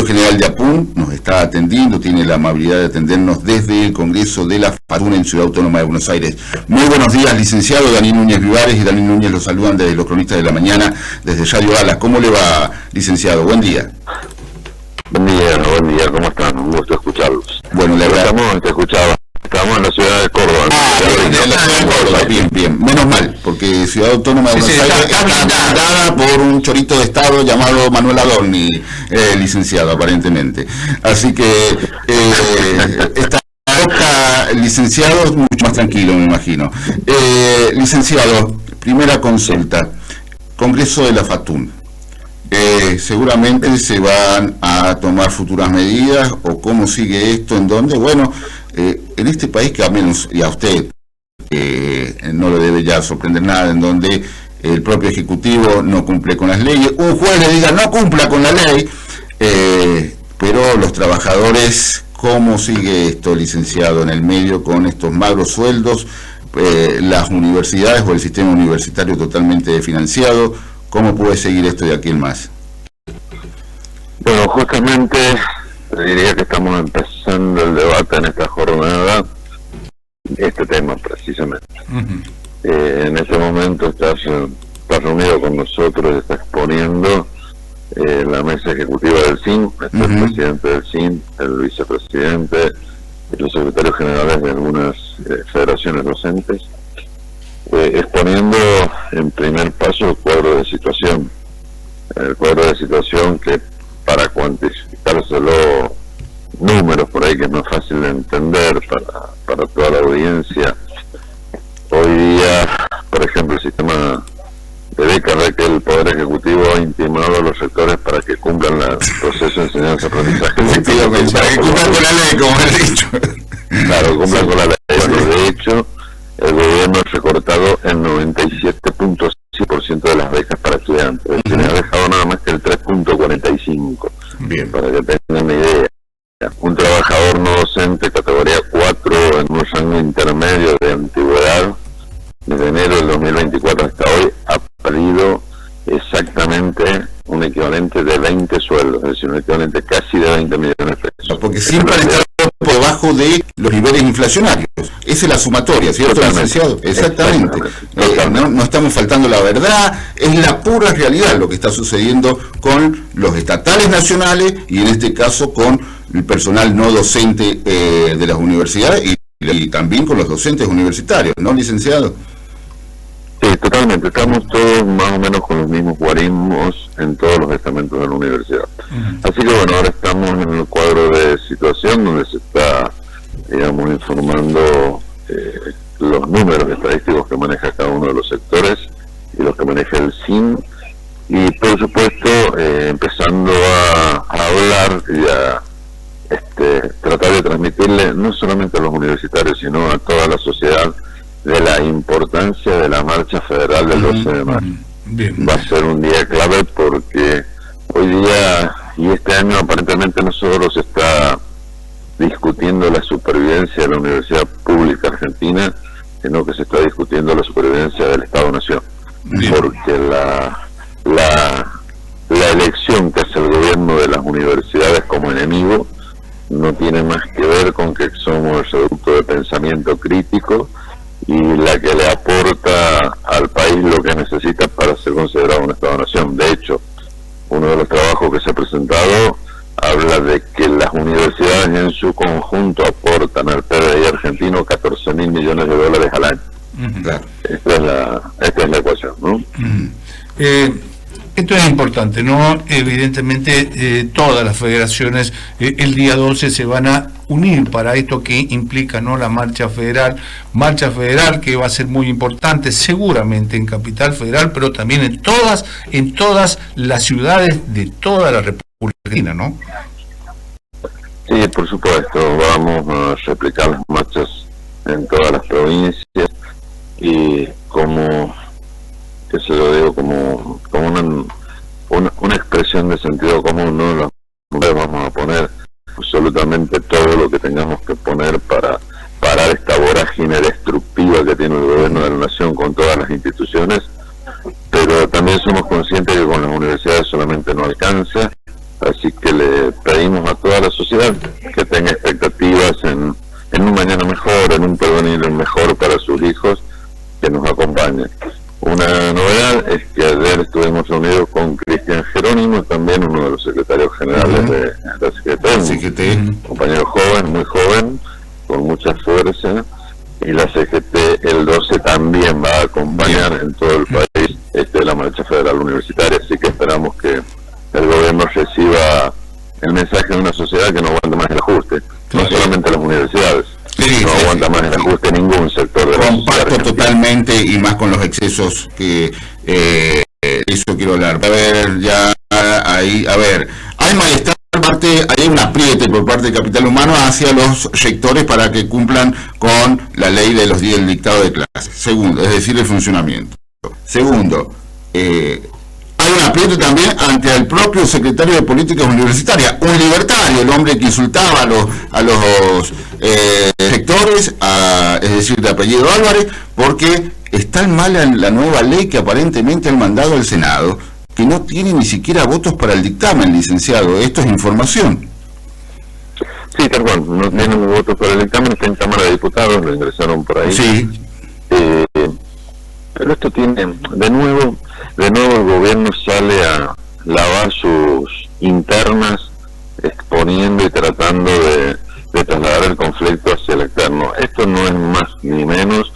secretario general de APUN nos está atendiendo, tiene la amabilidad de atendernos desde el Congreso de la FATUN en Ciudad Autónoma de Buenos Aires. Muy buenos días, licenciado. Daniel Núñez Vivares y Daniel Núñez los saludan desde los Cronistas de la Mañana, desde Radio Alas. ¿Cómo le va, licenciado? Buen día. Buen día, ¿cómo están? Un gusto escucharlos. Bueno, le agradezco. Estamos en la ciudad de Córdoba. En la ciudad de Córdoba, bien. Menos mal, porque Ciudad Autónoma de Buenos Aires está blindada por un chorito de Estado llamado Manuel Adorni, licenciado, aparentemente. Así que esta licenciado, mucho más tranquilo, me imagino. Licenciado, primera consulta. Congreso de la FATUN. Seguramente se van a tomar futuras medidas, o cómo sigue esto, en dónde. Bueno, en este país, que al menos, y a usted no le debe ya sorprender nada, en donde el propio Ejecutivo no cumple con las leyes, un juez le diga no cumpla con la ley, pero los trabajadores, ¿cómo sigue esto, licenciado, en el medio con estos magros sueldos, las universidades o el sistema universitario totalmente desfinanciado? ¿Cómo puede seguir esto de aquí en más? Bueno, justamente diría que estamos empezando el debate en esta jornada, este tema precisamente. En este momento está reunido con nosotros, está exponiendo la mesa ejecutiva del CIN, está el presidente del CIN, el vicepresidente y los secretarios generales de algunas federaciones docentes, exponiendo en primer paso el cuadro de situación. El cuadro de situación que, para cuantificárselo números por ahí, que es más fácil de entender para toda la audiencia, hoy día, por ejemplo, el sistema de becas, que el Poder Ejecutivo ha intimado a los sectores para que cumplan el proceso de enseñanza-aprendizaje. Efectivamente, para que cumplan con la ley, como he dicho. Claro, cumplan con la ley. Bueno, de hecho, el gobierno ha recortado el 97.6% de las becas para estudiantes. Es decir, ha dejado nada más que el 3.45%. Bien. Para que tengan una idea. Un trabajador no docente, categoría 4, en un rango intermedio de antigüedad, desde enero del 2024 hasta hoy, ha perdido exactamente un equivalente de 20 sueldos, es decir, un equivalente casi de 20 millones de pesos. Porque siempre han estado por debajo de los niveles inflacionarios. Esa es la sumatoria, ¿cierto, licenciado? Exactamente. No estamos faltando la verdad, es la pura realidad lo que está sucediendo con los estatales nacionales y en este caso con el personal no docente de las universidades y también con los docentes universitarios, ¿no, licenciado? Sí, totalmente. Estamos todos más o menos con los mismos guarismos en todos los estamentos de la universidad. Así que bueno, ahora estamos en el cuadro de situación donde se está, digamos, informando los números estadísticos que maneja cada uno de los sectores y los que maneja el CIN, y por supuesto empezando a hablar y a tratar de transmitirle no solamente a los universitarios sino a toda la sociedad de la importancia de la marcha federal del 12 de mayo. Va a ser un día clave porque hoy día y este año aparentemente no solo se está discutiendo la supervivencia de la Universidad Pública Argentina, sino que se está discutiendo la supervivencia del Estado-Nación. Porque la elección que hace el gobierno de las universidades como enemigo no tiene más que ver con que somos el reducto de pensamiento crítico y la que le aporta al país lo que necesita para ser considerado un Estado-Nación. De hecho, uno de los trabajos que se ha presentado habla de que las universidades en su conjunto aportan al PBI argentino 14.000 millones de dólares al año. Claro. Esta es la ecuación, ¿no? Esto es importante, ¿no? Evidentemente todas las federaciones el día 12 se van a unir para esto que implica, ¿no?, la marcha federal que va a ser muy importante seguramente en Capital Federal, pero también en todas las ciudades de toda la República Argentina, ¿no? Sí, por supuesto, vamos a replicar las marchas en todas las provincias y como una expresión de sentido común, ¿no? Vamos a poner absolutamente todo lo que tengamos que poner para parar esta vorágine destructiva que tiene el gobierno de la nación con todas las instituciones, pero también somos conscientes que con las universidades solamente no alcanza, así que le pedimos a toda la sociedad que tenga expectativas en un mañana mejor, en un porvenir mejor para sus hijos, que nos acompañen. Una novedad es que ayer estuvimos reunidos con Cristian Jerónimo, también uno de los secretarios generales de la CGT, un compañero joven, muy joven, con mucha fuerza, y la CGT el 12 también va a acompañar en todo el país la marcha federal universitaria, así que esperamos que el gobierno reciba el mensaje de una sociedad que no aguanta más el ajuste, no solamente las universidades. No aguanta más el ajuste en ningún sector de la sociedad. Comparto totalmente, y más con los excesos que eso quiero hablar. A ver, ya ahí, a ver, hay malestar hay un apriete por parte del capital humano hacia los rectores para que cumplan con la ley de los días del dictado de clases. Segundo, es decir, el funcionamiento. Segundo, hay un apriete también ante el propio secretario de Políticas Universitarias, un libertario, el hombre que insultaba a los rectores, es decir, de apellido Álvarez, porque es tan mala la nueva ley que aparentemente han mandado al Senado, que no tiene ni siquiera votos para el dictamen, licenciado. Esto es información. Sí, tal cual, no tienen votos para el dictamen, está en Cámara de Diputados, lo ingresaron por ahí. Sí. Pero esto tiene, de nuevo el gobierno sale a lavar sus internas, exponiendo y tratando de trasladar el conflicto hacia el externo. Esto no es más ni menos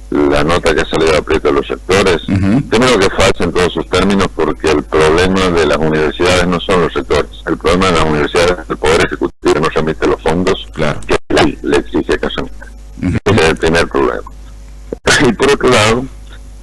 la nota que ha salido a aprieto de los sectores. Primero que falsa en todos sus términos, porque el problema de las universidades no son los sectores, el problema de las universidades es el Poder Ejecutivo no remite los fondos que la ley le exige que remita. Ese es el primer problema. Y por otro lado,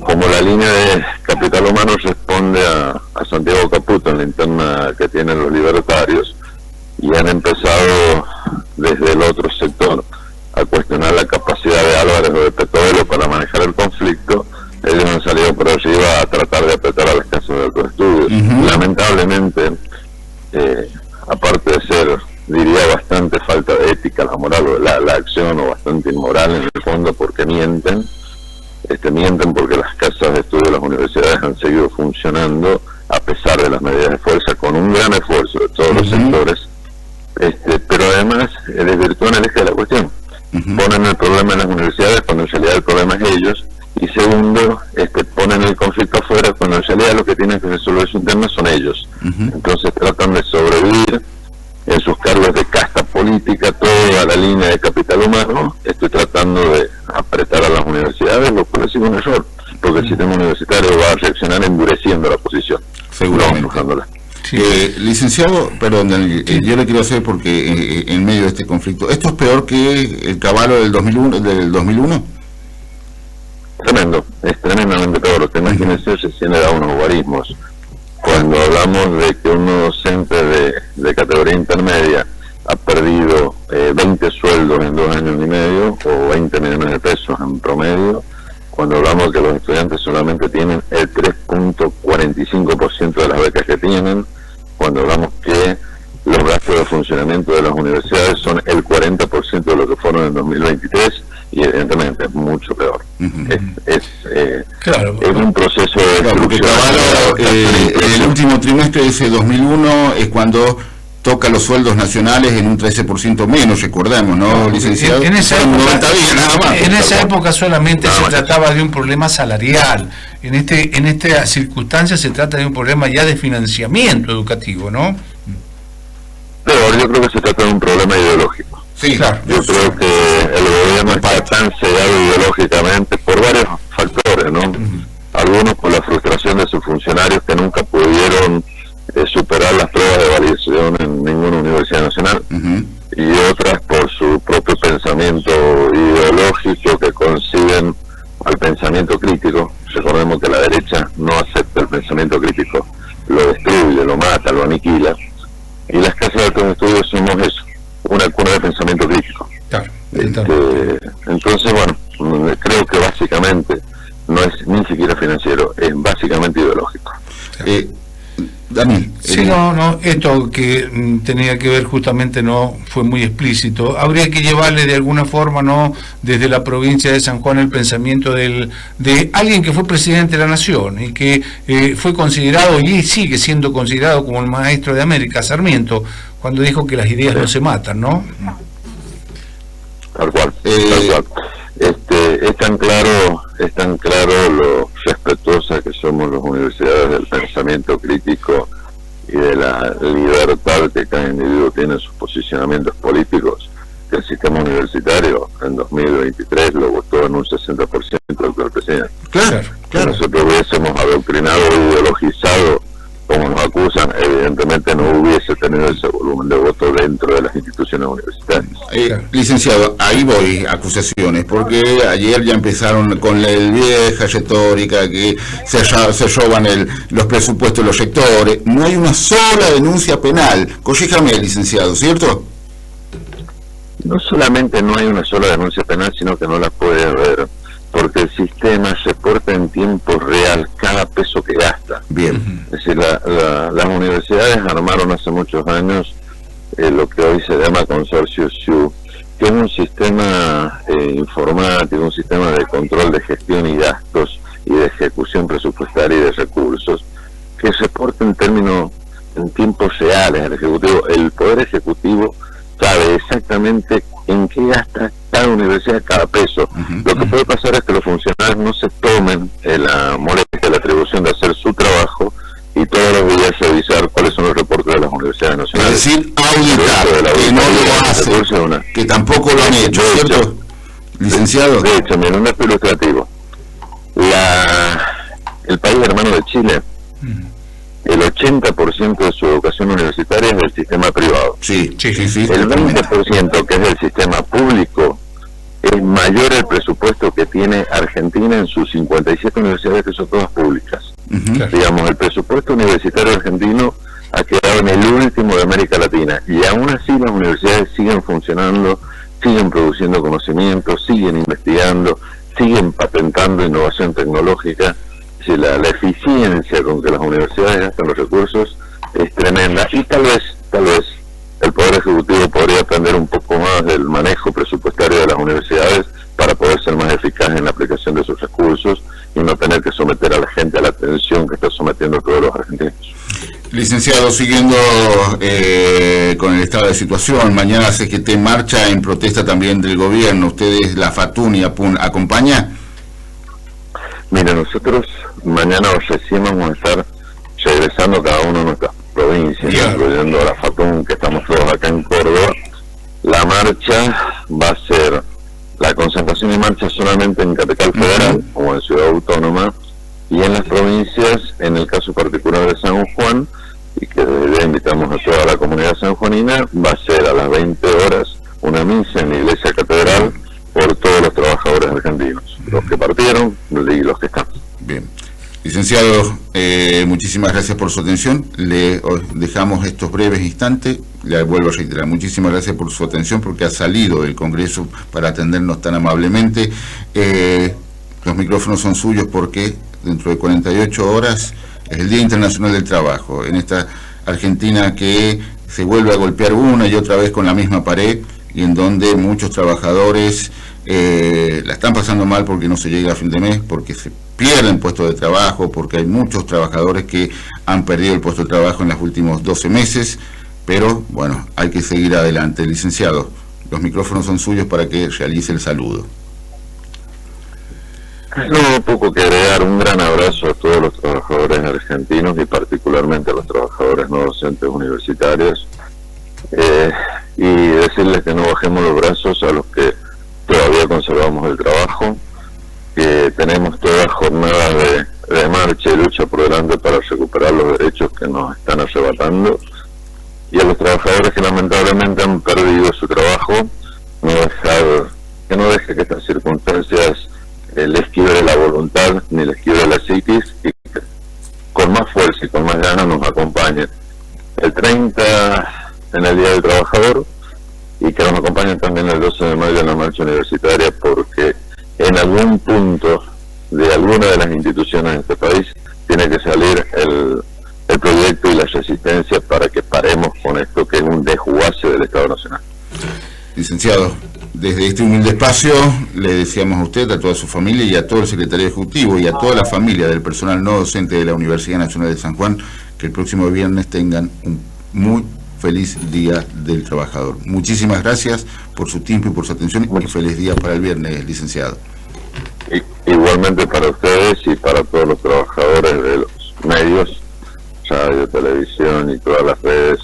como la línea de capital humano responde a Santiago Caputo en la interna que tienen los libertarios, y han empezado desde el otro sector a cuestionar la capacidad de Álvarez o de Petovelo para manejar el conflicto, ellos han salido por arriba a tratar de apretar a las casas de autoestudios. Lamentablemente, aparte de ser, diría, bastante falta de ética, la moral o la acción, o bastante inmoral en el fondo, porque mienten porque las casas de estudio de las universidades han seguido funcionando a pesar de las medidas de fuerza, con un gran esfuerzo de todos los sectores, pero además desvirtúan el eje de la cuestión. Ponen el problema en las universidades cuando en realidad el problema es ellos, y segundo, ponen el conflicto afuera cuando en realidad lo que tienen que resolver su interno son ellos. Entonces tratan de sobrevivir en sus cargos de casta política toda la línea de capital humano. Estoy tratando de apretar a las universidades, lo cual es un error, porque el sistema universitario va a reaccionar endureciendo la posición, seguramente, no empujándola. Licenciado, perdón, yo le quiero hacer, porque en medio de este conflicto, ¿esto es peor que el Cavallo del 2001? Tremendo, es tremendamente peor. Imagínense, recién le da unos guarismos. Cuando hablamos de que un docente de categoría intermedia ha perdido 20 sueldos en 2 años y medio, o 20 millones de pesos en promedio, cuando hablamos que los estudiantes solamente tienen el 3.45% de las becas que tienen, cuando hablamos que los gastos de funcionamiento de las universidades son el 40% de lo que fueron en 2023, y evidentemente es mucho peor. Es un proceso de destrucción. El último trimestre de ese 2001 es cuando toca los sueldos nacionales en un 13% menos, recordemos, ¿no, licenciado? En esa época solamente se trataba de un problema salarial. En esta circunstancia se trata de un problema ya de financiamiento educativo, ¿no? Pero yo creo que se trata de un problema ideológico. Sí, claro. Yo creo que el gobierno está tan cegado ideológicamente por varios factores, ¿no? Algunos por la frustración de sus funcionarios que nunca pudieron superar las pruebas de validación en ninguna universidad nacional, y otras por su propio pensamiento ideológico, que conciben al pensamiento crítico. Recordemos que la derecha no acepta el pensamiento crítico, lo destruye, lo mata, lo aniquila, y las casas de altos estudios somos eso, una cuna de pensamiento crítico. Entonces, bueno, creo que básicamente no es ni siquiera financiero, es básicamente ideológico. Daniel. Sí, no, esto que tenía que ver justamente no fue muy explícito. Habría que llevarle de alguna forma, no, desde la provincia de San Juan, el pensamiento de alguien que fue presidente de la nación y que fue considerado y sigue siendo considerado como el maestro de América, Sarmiento, cuando dijo que las ideas no se matan, ¿no? Tal cual, tal cual. Es tan claro lo respetuosa que somos las universidades del pensamiento crítico y de la libertad que cada individuo tiene en sus posicionamientos políticos, que el sistema universitario en 2023 lo votó en un 60% del presidente. Claro. Si nosotros hubiésemos adoctrinado e ideologizado como nos acusan, evidentemente no hubiese tenido ese volumen de voto dentro de las instituciones universitarias. Licenciado, ahí voy, acusaciones, porque ayer ya empezaron con la vieja retórica que se roban los presupuestos de los sectores. No hay una sola denuncia penal. Corríjame, licenciado, ¿cierto? No solamente no hay una sola denuncia penal, sino que no la puede haber, porque el sistema reporta en tiempo real cada peso que gasta. Bien. Es decir, las universidades armaron hace muchos años lo que hoy se llama Consorcio SIU, que es un sistema informático, un sistema de control de gestión y gastos y de ejecución presupuestaria y de recursos, que reporta en tiempos reales al Ejecutivo. El Poder Ejecutivo sabe exactamente en qué gasta cada universidad cada peso. Lo que puede pasar es que los funcionarios no se tomen la molestia, la atribución de hacer su trabajo y todos los días revisar cuáles son los reportes de las universidades nacionales. Es decir, auditar, que no lo hacen, que tampoco lo han hecho, ¿cierto, licenciado? De hecho, mira, un dato ilustrativo. El país hermano de Chile, el 80% de su educación universitaria es del sistema privado. Sí. El 20%, que es del sistema público, es mayor el presupuesto que tiene Argentina en sus 57 universidades, que son todas públicas. Digamos, el presupuesto universitario argentino ha quedado en el último de América Latina, y aún así las universidades siguen funcionando, siguen produciendo conocimiento, siguen investigando, siguen patentando innovación tecnológica. Si la eficiencia con que las universidades gastan los recursos es tremenda, y tal vez el Poder Ejecutivo podría aprender un poco más del manejo presupuestario de las universidades para poder ser más eficaz en la aplicación de sus recursos y no tener que someter a la gente a la tensión que está sometiendo a todos los argentinos. Licenciado, siguiendo con el estado de situación, mañana CGT marcha en protesta también del gobierno. ¿Ustedes, la FATUN y APUN, acompañan? Mira, nosotros mañana o recién vamos a estar regresando cada uno a nuestras provincias, incluyendo la FATUN, que estamos todos acá en Córdoba. La marcha va a ser, la concentración y marcha solamente en Capital Federal, como en Ciudad Autónoma, y en las provincias, en el caso particular de San Juan, y que le invitamos a toda la comunidad sanjuanina, va a ser a las 20 horas una misa en la iglesia catedral por todos los trabajadores argentinos, los que partieron y los que están. Bien. Licenciado, muchísimas gracias por su atención. Le dejamos estos breves instantes. Le vuelvo a reiterar, muchísimas gracias por su atención, porque ha salido del Congreso para atendernos tan amablemente. Los micrófonos son suyos porque dentro de 48 horas es el Día Internacional del Trabajo. En esta Argentina que se vuelve a golpear una y otra vez con la misma pared, y en donde muchos trabajadores la están pasando mal porque no se llega a fin de mes, porque se pierden puestos de trabajo, porque hay muchos trabajadores que han perdido el puesto de trabajo en los últimos 12 meses, pero bueno, hay que seguir adelante. Licenciado, los micrófonos son suyos para que realice el saludo. No poco que agregar, un gran abrazo a todos los trabajadores argentinos y particularmente a los trabajadores no docentes universitarios, y decirles que no bajemos los brazos a los que todavía conservamos el trabajo, que tenemos toda jornada de marcha y lucha por delante para recuperar los derechos que nos están arrebatando, y a los trabajadores que lamentablemente han perdido su trabajo, que no deje que estas circunstancias les quiebre la voluntad ni les quiebre la psiquis, y que con más fuerza y con más ganas nos acompañen el 30 en el Día del Trabajador, y que nos acompañen también el 12 de mayo en la marcha universitaria, porque en algún punto de alguna de las instituciones de este país tiene que salir el proyecto y la resistencia para que paremos con esto que es un desguace del Estado Nacional. Licenciado, desde este humilde espacio le deseamos a usted, a toda su familia y a todo el secretario ejecutivo y a toda la familia del personal no docente de la Universidad Nacional de San Juan que el próximo viernes tengan un muy feliz Día del Trabajador. Muchísimas gracias por su tiempo y por su atención y feliz día para el viernes, licenciado. Igualmente para ustedes y para todos los trabajadores de los medios, radio, televisión y todas las redes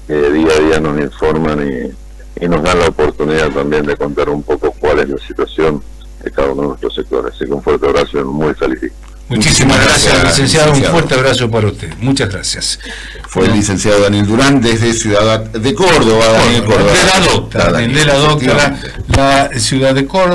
que día a día nos informan y nos dan la oportunidad también de contar un poco cuál es la situación de cada uno de nuestros sectores. Así que un fuerte abrazo y muy feliz día. Muchísimas gracias, licenciado. Un fuerte abrazo para usted. Muchas gracias. Fue el licenciado Daniel Durán desde Ciudad de Córdoba. De la docta, la ciudad de Córdoba.